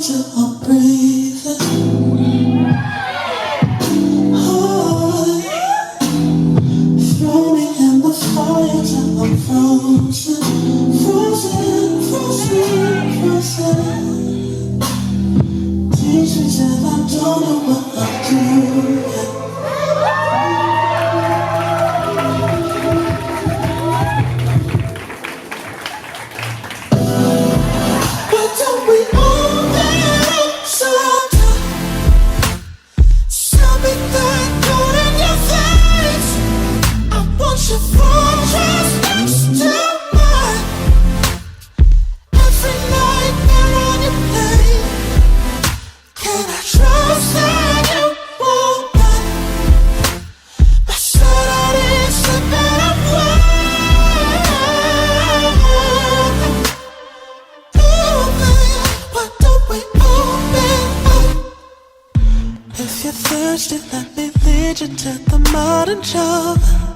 till I'm breathing. Oh, throw me in the fire till I'm frozen, frozen, frozen, frozen. Teach me till I don't know what I'm doing. If you're thirsty, let me lead you to the modern job.